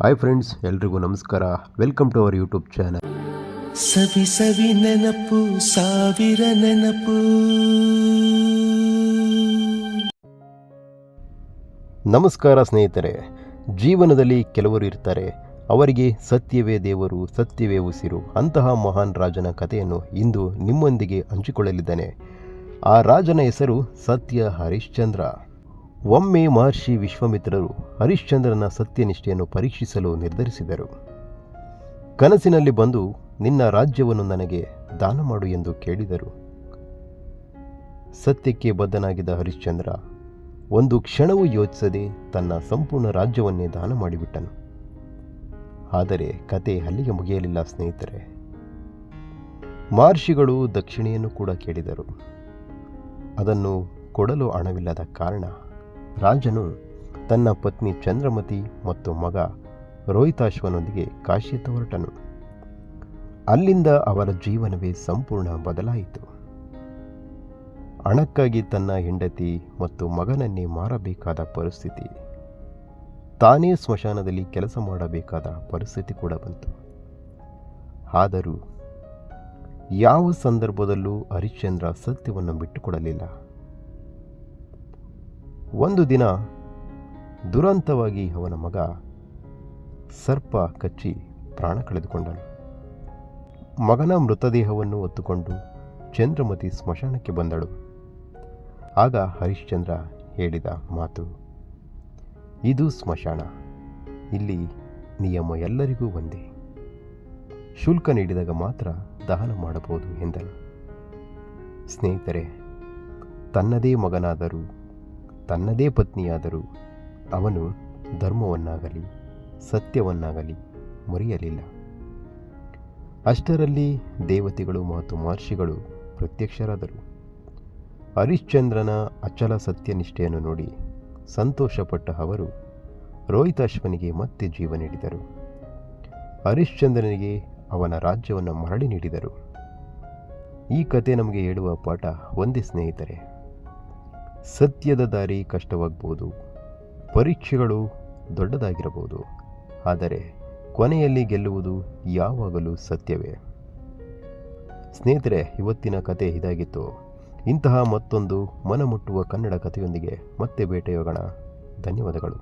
Hi friends, ಎಲ್ರಿಗೂ ನಮಸ್ಕಾರ. Welcome to our YouTube channel. ಸವಿ ಸವಿ ನೆನಪು, ಸಾವಿರ ನೆನಪು. ನಮಸ್ಕಾರ ಸ್ನೇಹಿತರೆ. ಜೀವನದಲ್ಲಿ ಕೆಲವರು ಇರ್ತಾರೆ, ಅವರಿಗೆ ಸತ್ಯವೇ ದೇವರು, ಸತ್ಯವೇ ಉಸಿರು. ಅಂತಹ ಮಹಾನ್ ರಾಜನ ಕಥೆಯನ್ನು ಇಂದು ನಿಮ್ಮೊಂದಿಗೆ ಹಂಚಿಕೊಳ್ಳಲಿದ್ದೇನೆ. ಆ ರಾಜನ ಹೆಸರು ಸತ್ಯ ಹರಿಶ್ಚಂದ್ರ. ಒಮ್ಮೆ ಮಹರ್ಷಿ ವಿಶ್ವಾಮಿತ್ರರು ಹರಿಶ್ಚಂದ್ರನ ಸತ್ಯನಿಷ್ಠೆಯನ್ನು ಪರೀಕ್ಷಿಸಲು ನಿರ್ಧರಿಸಿದರು. ಕನಸಿನಲ್ಲಿ ಬಂದು ನಿನ್ನ ರಾಜ್ಯವನ್ನು ನನಗೆ ದಾನ ಮಾಡು ಎಂದು ಕೇಳಿದರು. ಸತ್ಯಕ್ಕೆ ಬದ್ಧನಾಗಿದ್ದ ಹರಿಶ್ಚಂದ್ರ ಒಂದು ಕ್ಷಣವೂ ಯೋಚಿಸದೆ ತನ್ನ ಸಂಪೂರ್ಣ ರಾಜ್ಯವನ್ನೇ ದಾನ ಮಾಡಿಬಿಟ್ಟನು. ಆದರೆ ಕತೆ ಅಲ್ಲಿಗೆ ಮುಗಿಯಲಿಲ್ಲ ಸ್ನೇಹಿತರೆ. ಮಹರ್ಷಿಗಳು ದಕ್ಷಿಣೆಯನ್ನು ಕೂಡ ಕೇಳಿದರು. ಅದನ್ನು ಕೊಡಲು ಹಣವಿಲ್ಲದ ಕಾರಣ ರಾಜನು ತನ್ನ ಪತ್ನಿ ಚಂದ್ರಮತಿ ಮತ್ತು ಮಗ ರೋಹಿತಾಶ್ವನೊಂದಿಗೆ ಕಾಶಿಯತ್ತ ಹೊರಟನು. ಅಲ್ಲಿಂದ ಅವರ ಜೀವನವೇ ಸಂಪೂರ್ಣ ಬದಲಾಯಿತು. ಹಣಕ್ಕಾಗಿ ತನ್ನ ಹೆಂಡತಿ ಮತ್ತು ಮಗನನ್ನೇ ಮಾರಬೇಕಾದ ಪರಿಸ್ಥಿತಿ, ತಾನೇ ಸ್ಮಶಾನದಲ್ಲಿ ಕೆಲಸ ಮಾಡಬೇಕಾದ ಪರಿಸ್ಥಿತಿ ಕೂಡ ಬಂತು. ಆದರೂ ಯಾವ ಸಂದರ್ಭದಲ್ಲೂ ಹರಿಶ್ಚಂದ್ರ ಸತ್ಯವನ್ನು ಬಿಟ್ಟುಕೊಡಲಿಲ್ಲ. ಒಂದು ದಿನ ದುರಂತವಾಗಿ ಅವನ ಮಗ ಸರ್ಪ ಕಚ್ಚಿ ಪ್ರಾಣ ಕಳೆದುಕೊಂಡನು. ಮಗನ ಮೃತದೇಹವನ್ನು ಹೊತ್ತುಕೊಂಡು ಚಂದ್ರಮತಿ ಸ್ಮಶಾನಕ್ಕೆ ಬಂದಳು. ಆಗ ಹರಿಶ್ಚಂದ್ರ ಹೇಳಿದ ಮಾತು, ಇದು ಸ್ಮಶಾನ, ಇಲ್ಲಿ ನಿಯಮ ಎಲ್ಲರಿಗೂ ಒಂದೇ, ಶುಲ್ಕ ನೀಡಿದಾಗ ಮಾತ್ರ ದಹನ ಮಾಡಬಹುದು ಎಂದನು. ಸ್ನೇಹಿತರೆ, ತನ್ನದೇ ಮಗನಾದರೂ ತನ್ನದೇ ಪತ್ನಿಯಾದರೂ ಅವನು ಧರ್ಮವನ್ನಾಗಲಿ ಸತ್ಯವನ್ನಾಗಲಿ ಮರೆಯಲಿಲ್ಲ. ಅಷ್ಟರಲ್ಲಿ ದೇವತೆಗಳು ಮತ್ತು ಮಹರ್ಷಿಗಳು ಪ್ರತ್ಯಕ್ಷರಾದರು. ಹರಿಶ್ಚಂದ್ರನ ಅಚಲ ಸತ್ಯನಿಷ್ಠೆಯನ್ನು ನೋಡಿ ಸಂತೋಷಪಟ್ಟ ಅವರು ರೋಹಿತಾಶ್ವನಿಗೆ ಮತ್ತೆ ಜೀವ ನೀಡಿದರು. ಹರಿಶ್ಚಂದ್ರನಿಗೆ ಅವನ ರಾಜ್ಯವನ್ನು ಮರಳಿ ನೀಡಿದರು. ಈ ಕತೆ ನಮಗೆ ಹೇಳುವ ಪಾಠ ಒಂದೇ ಸ್ನೇಹಿತರೆ. ಸತ್ಯದ ದಾರಿ ಕಷ್ಟವಾಗಬಹುದು, ಪರೀಕ್ಷೆಗಳು ದೊಡ್ಡದಾಗಿರಬಹುದು, ಆದರೆ ಕೊನೆಯಲ್ಲಿ ಗೆಲ್ಲುವುದು ಯಾವಾಗಲೂ ಸತ್ಯವೇ. ಸ್ನೇಹಿತರೆ, ಇವತ್ತಿನ ಕತೆ ಇದಾಗಿತ್ತು. ಇಂತಹ ಮತ್ತೊಂದು ಮನಮುಟ್ಟುವ ಕನ್ನಡ ಕಥೆಯೊಂದಿಗೆ ಮತ್ತೆ ಭೇಟಿಯಾಗೋಣ. ಧನ್ಯವಾದಗಳು.